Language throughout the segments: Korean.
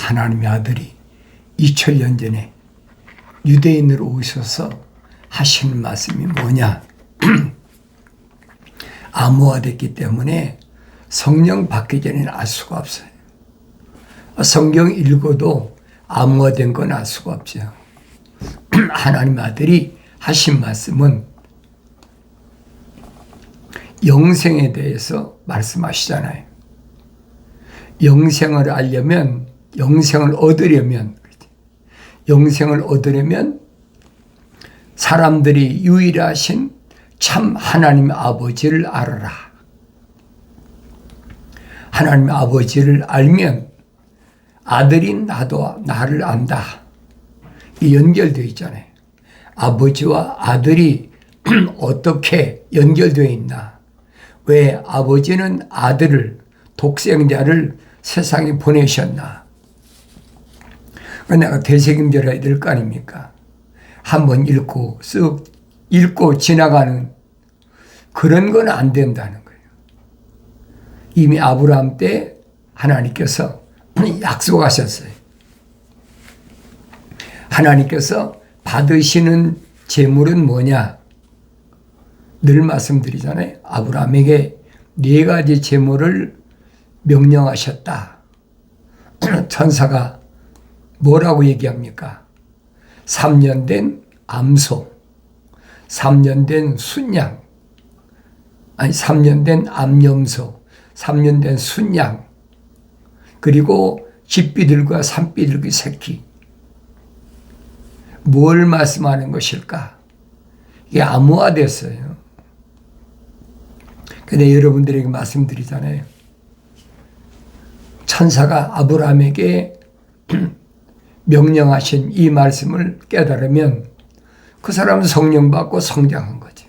하나님의 아들이 2000년 전에 유대인으로 오셔서 하시는 말씀이 뭐냐? 암호화됐기 때문에 성령 받기 전에는 알 수가 없어요. 성경 읽어도 암호화된 건 알 수가 없죠. 하나님 아들이 하신 말씀은 영생에 대해서 말씀하시잖아요. 영생을 알려면, 영생을 얻으려면 사람들이 유일하신 참 하나님 아버지를 알아라. 하나님 아버지를 알면 아들인 나를 안다. 이 연결되어 있잖아요. 아버지와 아들이 어떻게 연결되어 있나? 왜 아버지는 아들을, 독생자를 세상에 보내셨나? 내가 되새김질해야 될 거 아닙니까? 한번 읽고 쓱 읽고 지나가는 그런 건 안 된다는 거예요. 이미 아브라함 때 하나님께서 약속하셨어요. 하나님께서 받으시는 재물은 뭐냐? 늘 말씀드리잖아요. 아브라함에게 4가지 재물을 명령하셨다. 천사가 뭐라고 얘기합니까? 3년 된 암소, 3년 된 순양, 3년 된 암염소, 3년 된 순양, 그리고 집비둘기와 산비둘기 새끼. 뭘 말씀하는 것일까? 이게 암호화됐어요. 근데 여러분들에게 말씀드리잖아요. 천사가 아브라함에게 명령하신 이 말씀을 깨달으면 그 사람은 성령 받고 성장한 거죠.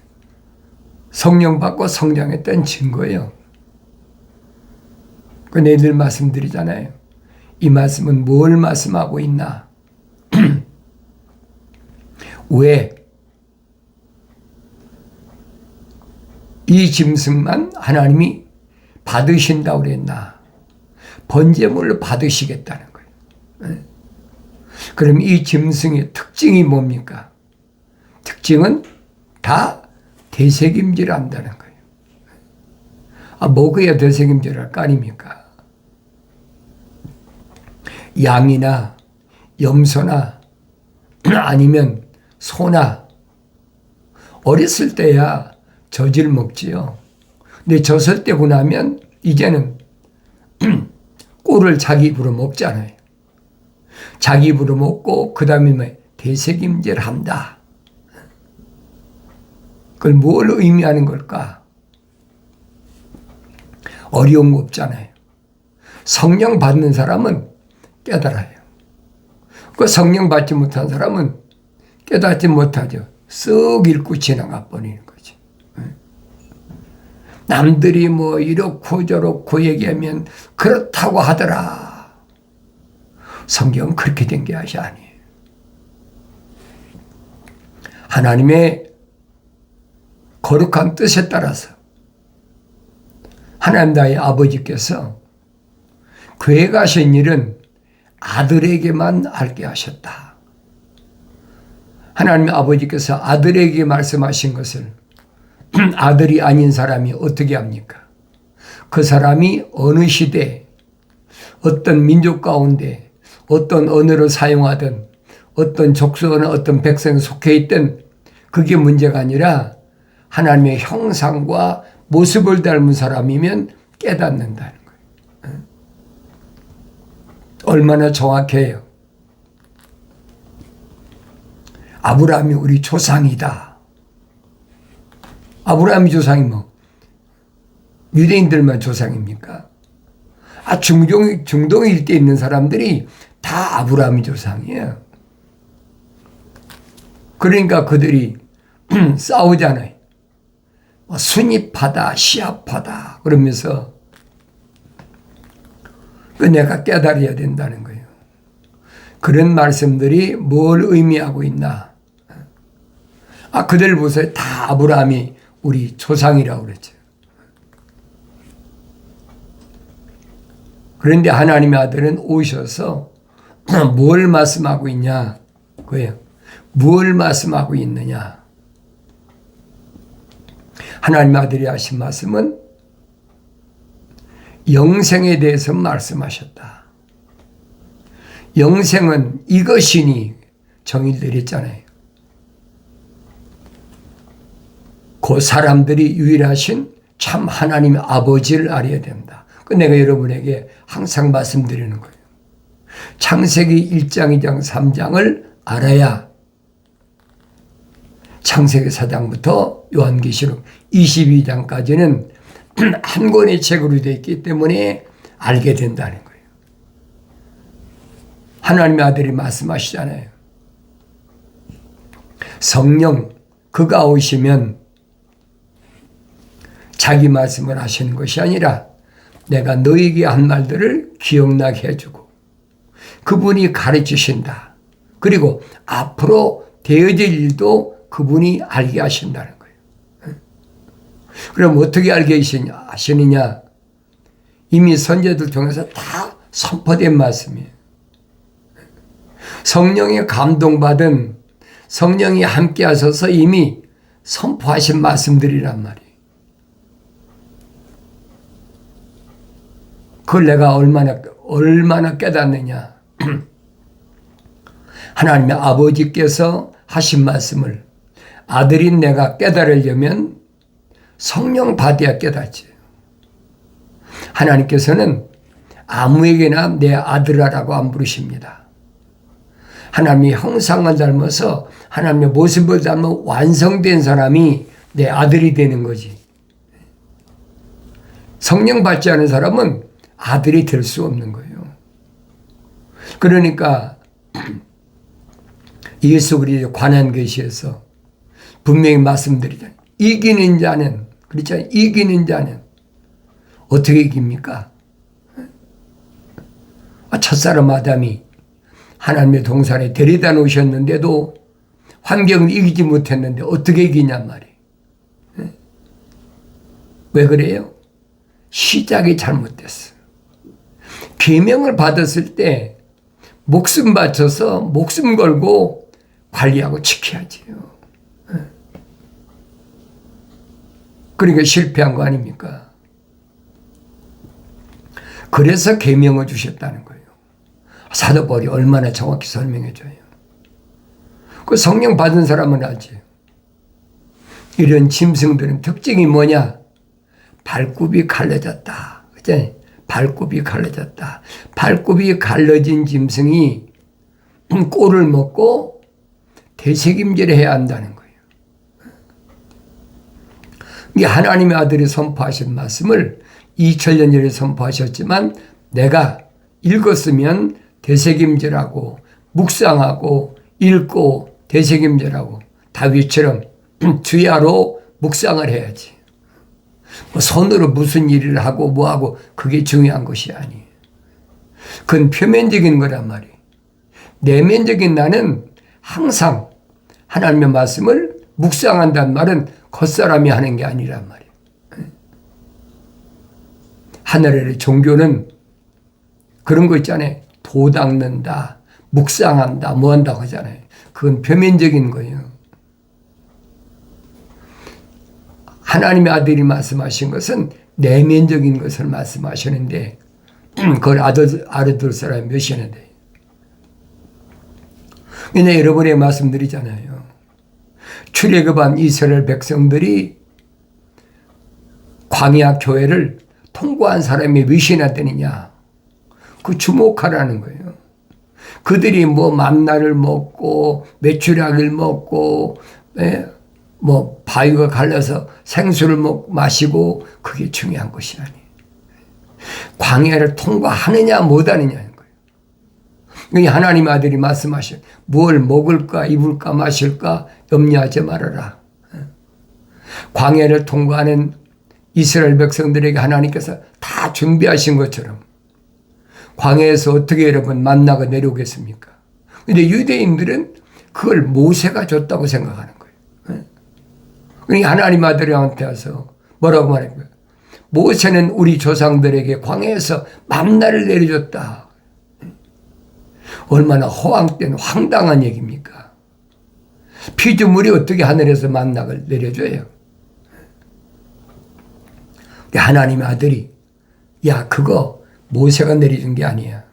성령 받고 성장했던 증거예요. 근데 늘 말씀드리잖아요. 이 말씀은 뭘 말씀하고 있나? 왜 이 짐승만 하나님이 받으신다고 그랬나? 번제물을 받으시겠다는 거예요. 그럼 이 짐승의 특징이 뭡니까? 특징은 다 되새김질 한다는 거예요. 먹어야 되새김질 할 거 아닙니까? 양이나 염소나 아니면 소나 어렸을 때야 젖을 먹지요. 근데 젖을 떼고 나면 이제는 꿀을 자기 입으로 먹잖아요. 자기 입으로 먹고 그 다음에 되새김질 한다. 그걸 뭘 의미하는 걸까? 어려운 거 없잖아요. 성령 받는 사람은 깨달아요. 그 성령 받지 못한 사람은 깨닫지 못하죠. 쓱 읽고 지나가 버리는 거지. 남들이 뭐 이렇고 저렇고 얘기하면 그렇다고 하더라. 성경은 그렇게 된 게 아니에요. 하나님의 거룩한 뜻에 따라서 하나님 나의 아버지께서 계획하신 일은 아들에게만 알게 하셨다. 하나님 아버지께서 아들에게 말씀하신 것을 아들이 아닌 사람이 어떻게 합니까? 그 사람이 어느 시대, 어떤 민족 가운데, 어떤 언어를 사용하든, 어떤 족속이나 어떤 백성에 속해 있든 그게 문제가 아니라 하나님의 형상과 모습을 닮은 사람이면 깨닫는다는 거예요. 얼마나 정확해요. 아브라함이 우리 조상이다. 아브라함이 조상이 뭐 유대인들만 조상입니까? 중동 일대에 있는 사람들이 다 아브라함이 조상이에요. 그러니까 그들이 싸우잖아요. 순입하다, 시합하다 그러면서 내가 깨달아야 된다는 거예요. 그런 말씀들이 뭘 의미하고 있나? 그들 보세요. 다 아브라함이 우리 조상이라고 그랬죠. 그런데 하나님의 아들은 오셔서 뭘 말씀하고 있냐? 그예요. 뭘 말씀하고 있느냐? 하나님의 아들이 하신 말씀은 영생에 대해서 말씀하셨다. 영생은 이것이니 정의를 내렸잖아요. 그 사람들이 유일하신 참 하나님의 아버지를 알아야 된다. 그 내가 여러분에게 항상 말씀드리는 거예요. 창세기 1장, 2장, 3장을 알아야 창세기 4장부터 요한계시록 22장까지는 한 권의 책으로 되어 있기 때문에 알게 된다는 거예요. 하나님의 아들이 말씀하시잖아요. 성령, 그가 오시면 자기 말씀을 하시는 것이 아니라 내가 너에게 한 말들을 기억나게 해주고 그분이 가르치신다. 그리고 앞으로 되어질 일도 그분이 알게 하신다는 거예요. 그럼 어떻게 알게 하시느냐? 이미 선지자들 통해서 다 선포된 말씀이에요. 성령에 감동받은 성령이 함께 하셔서 이미 선포하신 말씀들이란 말이에요. 그걸 내가 얼마나 깨닫느냐. 하나님의 아버지께서 하신 말씀을 아들인 내가 깨달으려면 성령 받아야 깨닫지. 하나님께서는 아무에게나 내 아들아라고 안 부르십니다. 하나님의 형상을 닮아서 하나님의 모습을 닮아 완성된 사람이 내 아들이 되는 거지. 성령 받지 않은 사람은 아들이 될 수 없는 거예요. 그러니까 예수 그리스도에 관한 것에서 분명히 말씀드리잖아요. 이기는 자는, 그렇잖아요. 이기는 자는 어떻게 이깁니까? 첫사람 아담이 하나님의 동산에 데려다 놓으셨는데도 환경을 이기지 못했는데 어떻게 이기냔 말이에요. 왜 그래요? 시작이 잘못됐어요. 계명을 받았을 때 목숨 바쳐서 목숨 걸고 관리하고 지켜야지요. 그러니까 실패한 거 아닙니까? 그래서 계명을 주셨다는 거예요. 사도 바울이 얼마나 정확히 설명해줘요. 그 성령 받은 사람은 알지. 이런 짐승들은 특징이 뭐냐? 발굽이 갈라졌다. 그치? 발굽이 갈라졌다. 발굽이 갈라진 짐승이 꼴을 먹고 되새김질을 해야 한다는 거예요. 이 하나님의 아들이 선포하신 말씀을 2000년 전에 선포하셨지만 내가 읽었으면 되새김질하고 묵상하고 읽고 되새김질하고 다윗처럼 주야로 묵상을 해야지. 손으로 무슨 일을 하고 뭐하고 그게 중요한 것이 아니에요. 그건 표면적인 거란 말이에요. 내면적인 나는 항상 하나님의 말씀을 묵상한다는 말은 겉사람이 하는 게 아니란 말이에요. 하늘의 종교는 그런 거 있잖아요. 도 닦는다, 묵상한다, 뭐 한다고 하잖아요. 그건 표면적인 거예요. 하나님의 아들이 말씀하신 것은 내면적인 것을 말씀하시는데 그걸 알아들 사람이 몇이나 돼요. 근데 여러분의 말씀드리잖아요. 출애굽한 이스라엘 백성들이 광야 교회를 통과한 사람이 몇이나 되느냐. 그 주목하라는 거예요. 그들이 뭐 만나를 먹고 메추라기를 먹고 뭐 바위가 갈라서 생수를 마시고 그게 중요한 것이 아니에요. 광야를 통과하느냐 못하느냐는 거예요. 하나님의 아들이 말씀하셔. 뭘 먹을까 입을까 마실까 염려하지 말아라. 광야를 통과하는 이스라엘 백성들에게 하나님께서 다 준비하신 것처럼 광야에서 어떻게 여러분 만나가 내려오겠습니까? 근데 유대인들은 그걸 모세가 줬다고 생각하는 거예요. 그러니까 하나님 아들한테 와서 뭐라고 말한 거예요? 모세는 우리 조상들에게 광야에서 만나를 내려줬다. 얼마나 허황된 황당한 얘기입니까? 피조물이 어떻게 하늘에서 만나를 내려줘요? 하나님의 아들이 야 그거 모세가 내려준 게 아니야.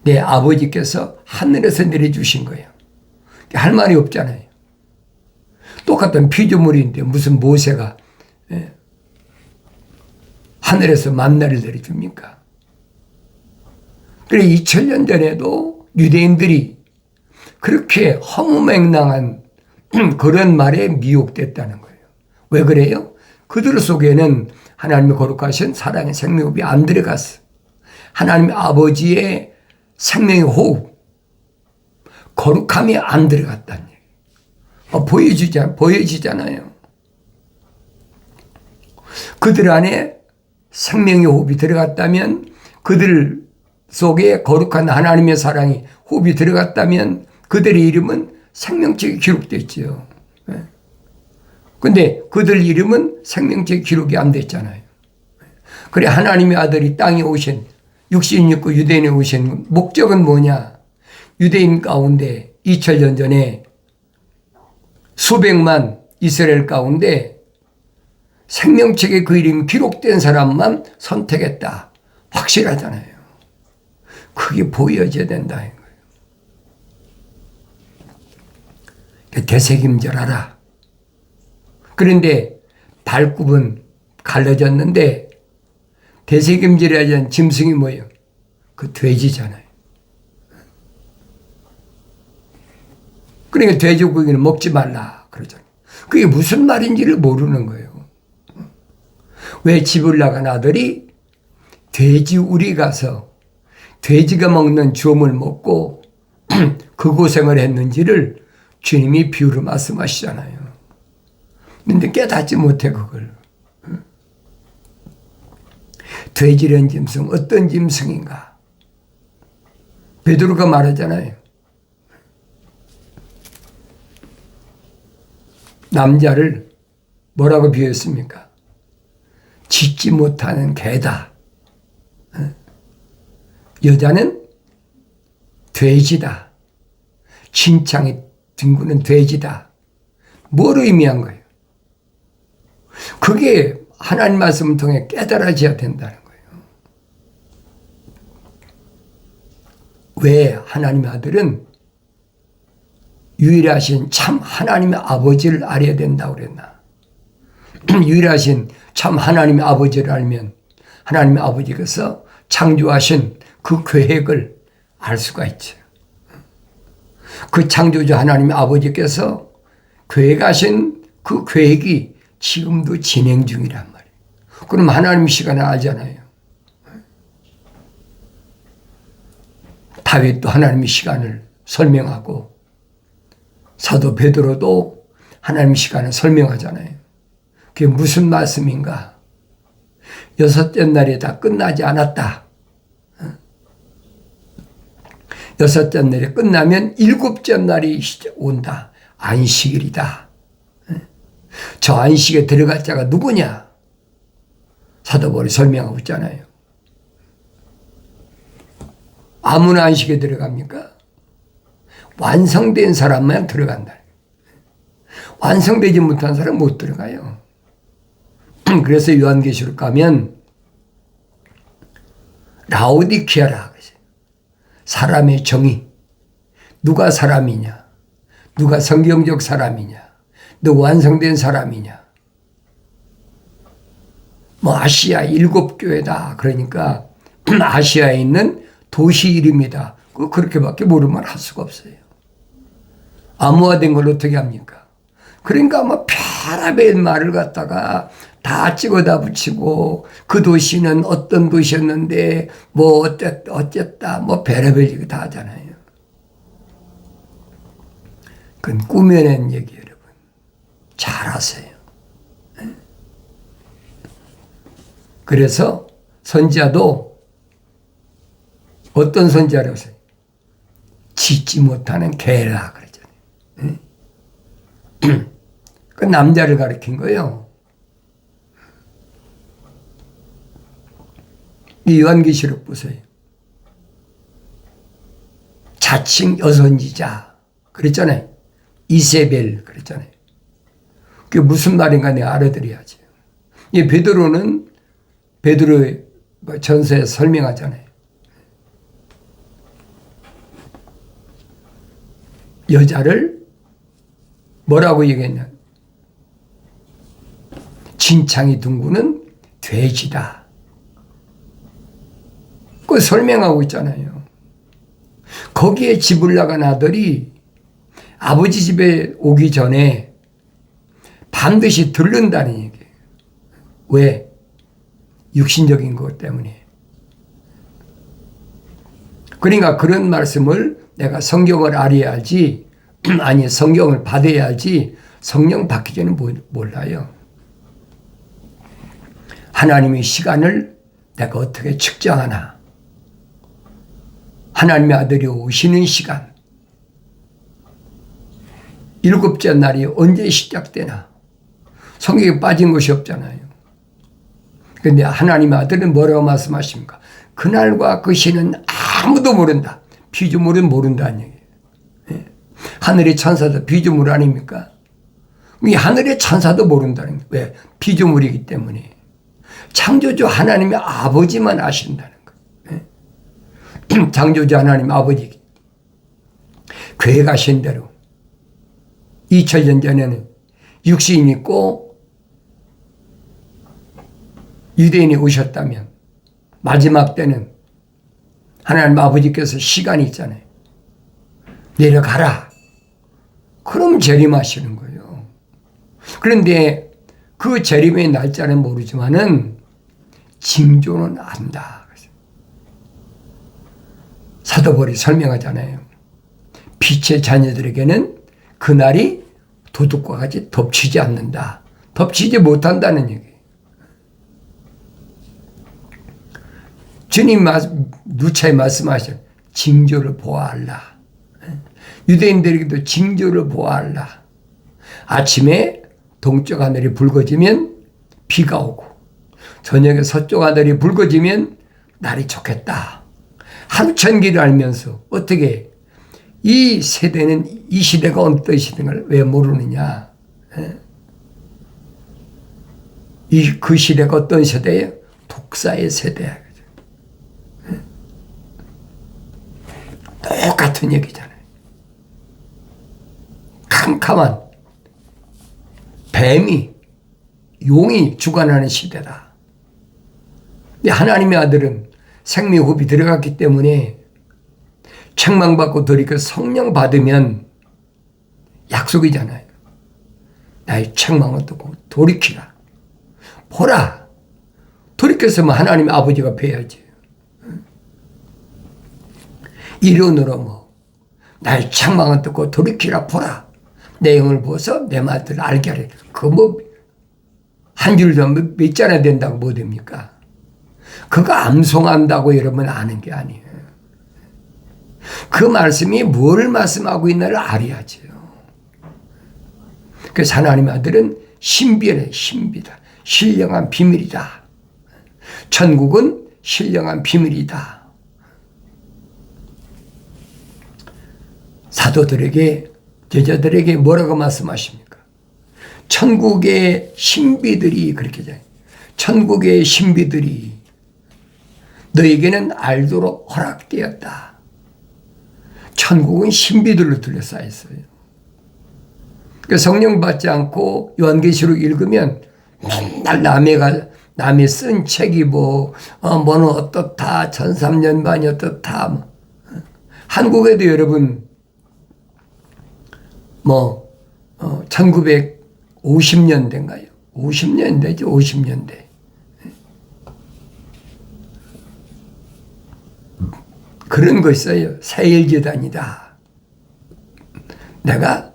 내 아버지께서 하늘에서 내려주신 거예요. 할 말이 없잖아요. 똑같은 피조물인데 무슨 모세가 하늘에서 만나를 내려줍니까? 그래 2000년 전에도 유대인들이 그렇게 허무맹랑한 그런 말에 미혹됐다는 거예요. 왜 그래요? 그들 속에는 하나님의 거룩하신 사랑의 생명호흡이 안 들어갔어. 하나님의 아버지의 생명의 호흡, 거룩함이 안 들어갔다는 얘기예요. 보여지잖아요. 그들 안에 생명의 호흡이 들어갔다면, 그들 속에 거룩한 하나님의 사랑이 호흡이 들어갔다면 그들의 이름은 생명책에 기록됐지요. 근데 그들 이름은 생명책에 기록이 안 됐잖아요. 그래 하나님의 아들이 땅에 오신, 육신 입고 유대인에 오신 목적은 뭐냐? 유대인 가운데 2000년 전에 수백만 이스라엘 가운데 생명책에 그 이름이 기록된 사람만 선택했다. 확실하잖아요. 그게 보여져야 된다는 거예요. 되새김질하라. 그런데 발굽은 갈라졌는데 되새김질하지 않은 짐승이 뭐예요? 그 돼지잖아요. 그러니까 돼지고기는 먹지 말라 그러잖아요. 그게 무슨 말인지를 모르는 거예요. 왜 집을 나간 아들이 돼지 우리 가서 돼지가 먹는 주엄을 먹고 그 고생을 했는지를 주님이 비유로 말씀하시잖아요. 근데 깨닫지 못해 그걸. 돼지란 짐승 어떤 짐승인가? 베드로가 말하잖아요. 남자를 뭐라고 비유했습니까? 짖지 못하는 개다. 여자는 돼지다. 진창이 뒹구는 돼지다. 뭘 의미한 거예요? 그게 하나님 말씀을 통해 깨달아져야 된다는 거예요. 왜 하나님의 아들은 유일하신 참 하나님의 아버지를 알아야 된다고 그랬나? 유일하신 참 하나님의 아버지를 알면 하나님의 아버지께서 창조하신 그 계획을 알 수가 있죠. 그 창조주 하나님의 아버지께서 계획하신 그 계획이 지금도 진행 중이란 말이에요. 그럼 하나님 시간을 알잖아요. 다윗도 하나님의 시간을 설명하고 사도 베드로도 하나님의 시간을 설명하잖아요. 그게 무슨 말씀인가? 여섯째 날이 다 끝나지 않았다. 여섯째 날이 끝나면 일곱째 날이 온다. 안식일이다. 저 안식에 들어갈 자가 누구냐? 사도 바울이 설명하고 있잖아요. 아무나 안식에 들어갑니까? 완성된 사람만 들어간다. 완성되지 못한 사람은 못 들어가요. 그래서 요한계시록 가면 라오디키아라. 사람의 정의. 누가 사람이냐? 누가 성경적 사람이냐? 누가 완성된 사람이냐? 뭐 아시아 7교회다. 그러니까 아시아에 있는 도시 이름이다. 그렇게밖에 모르면 할 수가 없어요. 암호화된 걸 어떻게 합니까? 그러니까 뭐 별의별 말을 갖다가 다 찍어다 붙이고 그 도시는 어떤 도시였는데 뭐 어쨌다 뭐 별의별 얘기 다 하잖아요. 그건 꾸며낸 얘기 여러분. 잘 하세요. 그래서 선지자도 어떤 선지자라고 했어요? 짖지 못하는 개라 그러잖아요. 그 남자를 가리킨 거예요. 이 요한계시록 보세요. 자칭 여선지자 그랬잖아요. 이세벨 그랬잖아요. 그게 무슨 말인가 내가 알아들어야지. 이 베드로는 베드로의 전서에 설명하잖아요. 여자를 뭐라고 얘기했냐? 진창이 둥구는 돼지다. 그 설명하고 있잖아요. 거기에 집을 나간 아들이 아버지 집에 오기 전에 반드시 들른다는 얘기예요. 왜? 육신적인 것 때문에. 그러니까 그런 말씀을 내가 성경을 알아야 알지, 아니 성경을 받아야 알지, 성령 받기 전에 몰라요. 하나님의 시간을 내가 어떻게 측정하나. 하나님의 아들이 오시는 시간. 7째 날이 언제 시작되나. 성경에 빠진 것이 없잖아요. 그런데 하나님의 아들은 뭐라고 말씀하십니까? 그날과 그 시는 아무도 모른다. 피조물은 모른다는 얘기예요. 예. 하늘의 천사도 피조물 아닙니까? 이 하늘의 천사도 모른다는 거예요. 왜? 피조물이기 때문에. 창조주 하나님의 아버지만 아신다는 거예요. 예. 창조주 하나님 아버지 계획하신 대로 2000년 전에는 육신이 있고 유대인이 오셨다면 마지막 때는 하나님 아버지께서 시간이 있잖아요. 내려가라. 그럼 재림하시는 거예요. 그런데 그 재림의 날짜는 모르지만은 징조는 안다. 사도 바울이 설명하잖아요. 빛의 자녀들에게는 그날이 도둑과 같이 덮치지 않는다. 덮치지 못한다는 얘기예요. 주님 누차에 말씀하셔. 징조를 보아하라. 유대인들에게도 징조를 보아하라. 아침에 동쪽 하늘이 붉어지면 비가 오고 저녁에 서쪽 하늘이 붉어지면 날이 좋겠다. 하루천기를 알면서 어떻게 이 세대는 이 시대가 어떤 시대인가를 왜 모르느냐. 그 시대가 어떤 세대예요? 독사의 세대야. 똑같은 얘기잖아요. 캄캄한 뱀이 용이 주관하는 시대다. 근데 하나님의 아들은 생명호흡이 들어갔기 때문에 책망받고 돌이켜 성령 받으면 약속이잖아요. 나의 책망을 듣고 돌이키라. 보라. 돌이켰으면 하나님 아버지가 뵈야지. 이론으로 뭐 나의 책망을 듣고 돌이키라 보라. 내 영을 보아서 내 말들을 알게 하라. 그 뭐 한 줄도 몇 자나 된다고 뭐 됩니까? 그거 암송한다고 여러분 아는 게 아니에요. 그 말씀이 뭘 말씀하고 있나를 알아야죠. 그래서 하나님의 아들은 신비래. 신비다. 신령한 비밀이다. 천국은 신령한 비밀이다. 사도들에게 제자들에게 뭐라고 말씀하십니까? 천국의 신비들이 그렇게 돼. 천국의 신비들이 너에게는 알도록 허락되었다. 천국은 신비들로 둘러싸여 있어요. 그러니까 성령 받지 않고 요한계시록 읽으면 맨날 남이 쓴 책이 뭐는 어떻다, 1300년반이 어떻다. 한국에도 여러분 1950년대인가요? 50년대죠, 50년대. 그런 거 있어요. 세일재단이다. 내가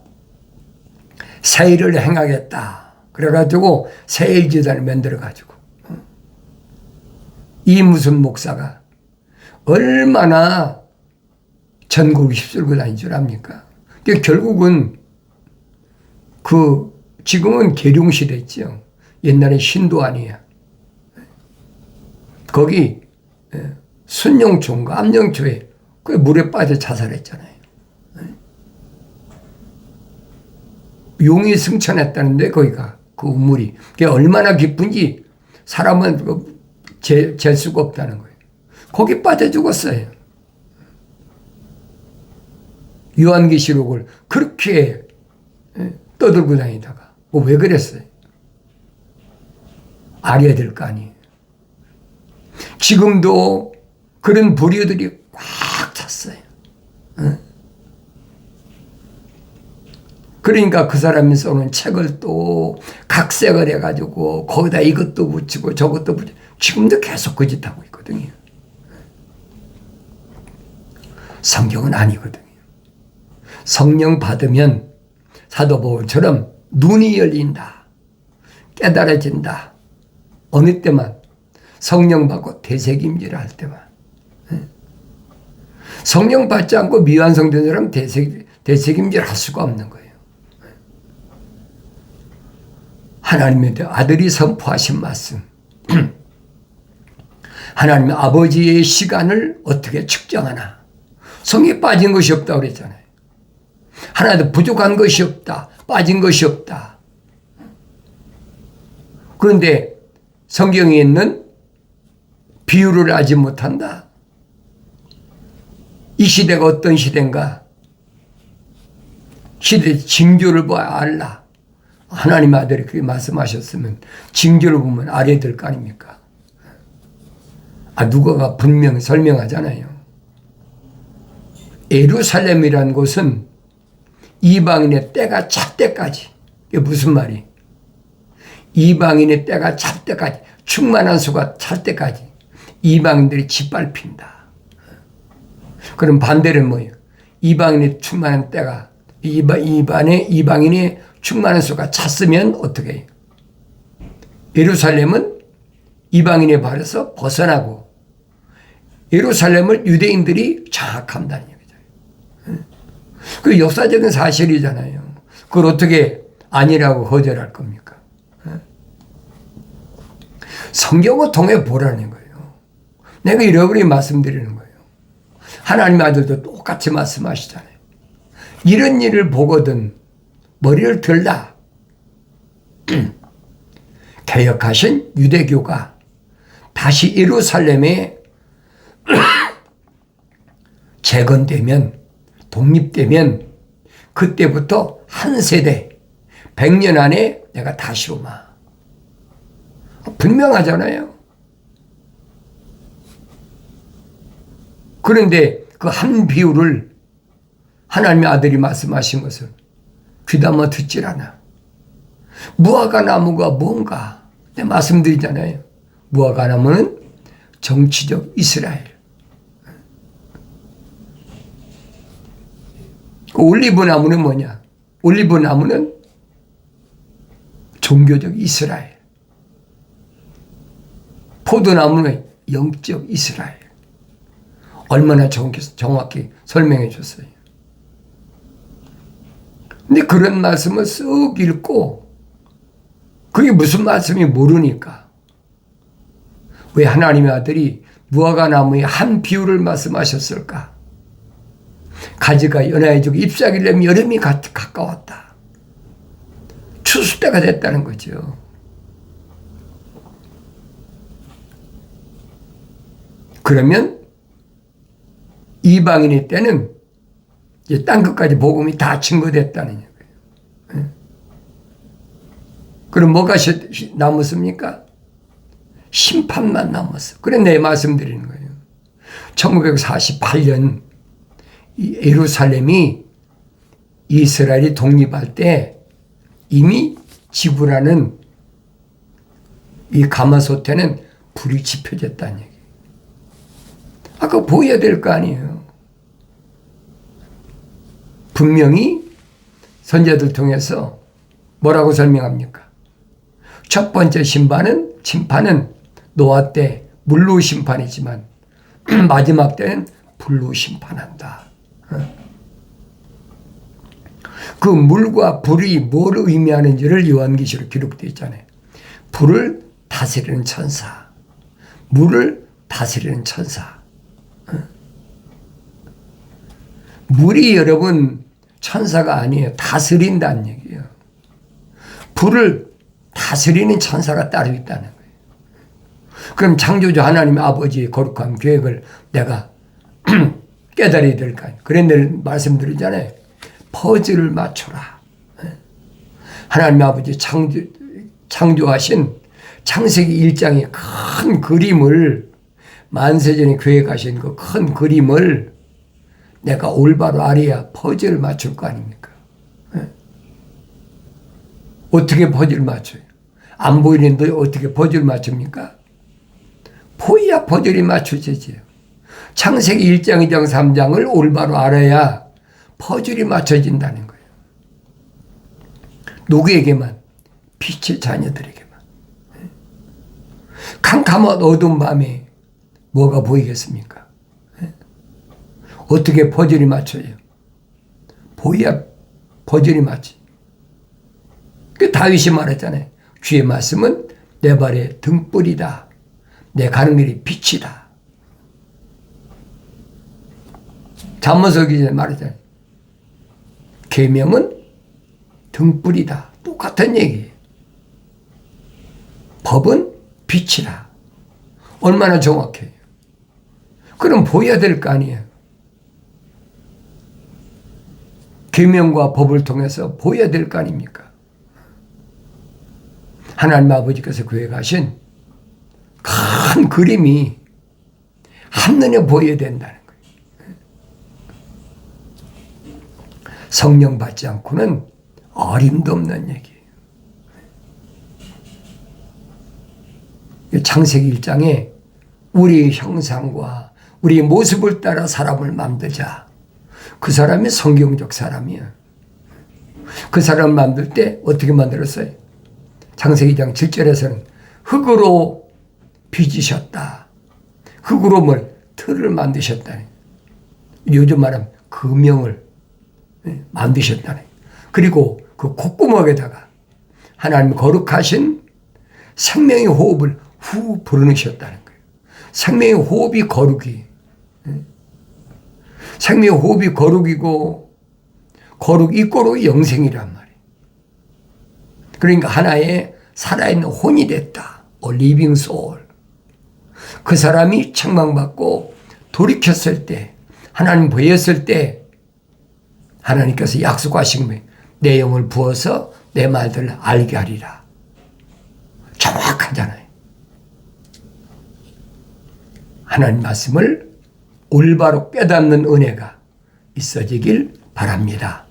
세일을 행하겠다. 그래가지고 세일재단을 만들어가지고. 이 무슨 목사가 얼마나 전국을 휩쓸고 다닌 줄 압니까? 결국은 지금은 계룡시대 있죠. 옛날에 신도안이야. 거기 순영초인가 암영초에 그 물에 빠져 자살했잖아요. 용이 승천했다는데 거기가 그 우물이 그게 얼마나 깊은지 사람은 잴 수가 없다는 거예요. 거기 빠져 죽었어요. 요한계시록을 그렇게 떠들고 다니다가 뭐 왜 그랬어요? 알아야 될 거 아니에요. 지금도 그런 불의들이 꽉 찼어요. 그러니까 그 사람이 써놓은 책을 또 각색을 해가지고 거기다 이것도 붙이고 저것도 붙이고 지금도 계속 그 짓 하고 있거든요. 성경은 아니거든요. 성령 받으면 사도 바울처럼 눈이 열린다. 깨달아진다. 어느 때만 성령 받고 되새김질을 할 때만. 성령 받지 않고 미완성된 사람 되새김질 할 수가 없는 거예요. 하나님의 아들이 선포하신 말씀. 하나님의 아버지의 시간을 어떻게 측정하나. 성에 빠진 것이 없다고 그랬잖아요. 하나도 부족한 것이 없다. 빠진 것이 없다. 그런데 성경에 있는 비유를 알지 못한다. 이 시대가 어떤 시대인가? 시대 징조를 봐야 알라. 하나님의 아들이 그렇게 말씀하셨으면 징조를 보면 알아야 될 거 아닙니까? 누가가 분명히 설명하잖아요. 예루살렘이라는 곳은 이방인의 때가 찰 때까지. 이게 무슨 말이? 이방인의 때가 찰 때까지, 충만한 수가 찰 때까지 이방인들이 짓밟힌다. 그럼 반대는 뭐예요? 이방인의 충만한 때가, 이방인의 충만한 수가 찼으면 어떻게 해요? 예루살렘은 이방인의 발에서 벗어나고 예루살렘을 유대인들이 장악한다는 얘기죠. 그 역사적인 사실이잖아요. 그걸 어떻게 아니라고 거절할 겁니까? 성경을 통해 보라는 거예요. 내가 여러분이 말씀드리는 거예요. 하나님의 아들도 똑같이 말씀하시잖아요. 이런 일을 보거든 머리를 들다. 개혁하신 유대교가 다시 예루살렘에 재건되면, 독립되면 그때부터 한 세대 100년 안에 내가 다시 오마. 분명하잖아요. 그런데 그 한 비유를 하나님의 아들이 말씀하신 것을 귀담아 듣질 않아. 무화과 나무가 뭔가? 내가 말씀드리잖아요. 무화과 나무는 정치적 이스라엘. 올리브 나무는 뭐냐? 올리브 나무는 종교적 이스라엘. 포도나무는 영적 이스라엘. 얼마나 정확히 설명해 줬어요. 근데 그런 말씀을 쓱 읽고 그게 무슨 말씀인지 모르니까 왜 하나님의 아들이 무화과 나무의 한 비유를 말씀하셨을까? 가지가 연하해지고 잎사귀를 내면 여름이 가까웠다. 추수 때가 됐다는 거죠. 그러면 이방인의 때는 이제 땅 끝까지 복음이 다 증거됐다는 거예요. 그럼 뭐가 남았습니까? 심판만 남았어. 그래 내 말씀드리는 거예요. 1948년 예루살렘이 이스라엘이 독립할 때 이미 지구라는 이 가마솥에는 불이 지펴졌다는 얘기예요. 그거 보여야 될 거 아니에요. 분명히 선자들 통해서 뭐라고 설명합니까? 첫 번째 심판은 노아 때 물로 심판이지만 마지막 때는 불로 심판한다. 그 물과 불이 뭘 의미하는지를 요한계시록 기록되어 있잖아요. 불을 다스리는 천사, 물을 다스리는 천사. 물이 여러분 천사가 아니에요. 다스린다는 얘기예요. 불을 다스리는 천사가 따로 있다는 거예요. 그럼 창조주 하나님 아버지의 거룩한 계획을 내가 깨달아야 될까요? 그래 늘 말씀드리잖아요. 퍼즐을 맞춰라. 하나님 아버지 창조하신 창세기 1장의 큰 그림을 만세전에 계획하신 그 큰 그림을 내가 올바로 알아야 퍼즐을 맞출 거 아닙니까? 어떻게 퍼즐을 맞춰요? 안 보이는데 어떻게 퍼즐을 맞춥니까? 보여야 퍼즐이 맞춰지지요. 창세기 1장, 2장, 3장을 올바로 알아야 퍼즐이 맞춰진다는 거예요. 누구에게만? 빛의 자녀들에게만. 캄캄한 어두운 밤에 뭐가 보이겠습니까? 어떻게 퍼즐이 맞춰요? 보여야 퍼즐이 맞지. 그 다윗이 말했잖아요. 주의 말씀은 내 발의 등불이다. 내 가는 길이 빛이다. 잠언서 기자에 말했잖아요. 계명은 등불이다. 똑같은 얘기예요. 법은 빛이다. 얼마나 정확해요. 그럼 보여야 될 거 아니에요. 계명과 법을 통해서 보여야 될 거 아닙니까? 하나님 아버지께서 계획하신 큰 그림이 한눈에 보여야 된다는 거예요. 성령 받지 않고는 어림도 없는 얘기예요. 창세기 1장에 우리의 형상과 우리의 모습을 따라 사람을 만들자. 그 사람이 성경적 사람이야. 그 사람을 만들 때 어떻게 만들었어요? 창세기 2장 7절에서는 흙으로 빚으셨다. 흙으로 뭘? 틀을 만드셨다. 요즘 말하면 금형을 만드셨다. 그리고 그 콧구멍에다가 하나님 거룩하신 생명의 호흡을 후 불어넣으셨다는 거예요. 생명의 호흡이 거룩이. 생명의 호흡이 거룩이고 거룩 이꼬로 영생이란 말이에요. 그러니까 하나의 살아있는 혼이 됐다. living soul. 그 사람이 책망받고 돌이켰을 때 하나님 보였을 때 하나님께서 약속하신 거예요. 내 영을 부어서 내 말들을 알게 하리라. 정확하잖아요. 하나님 말씀을 올바로 깨닫는 은혜가 있어지길 바랍니다.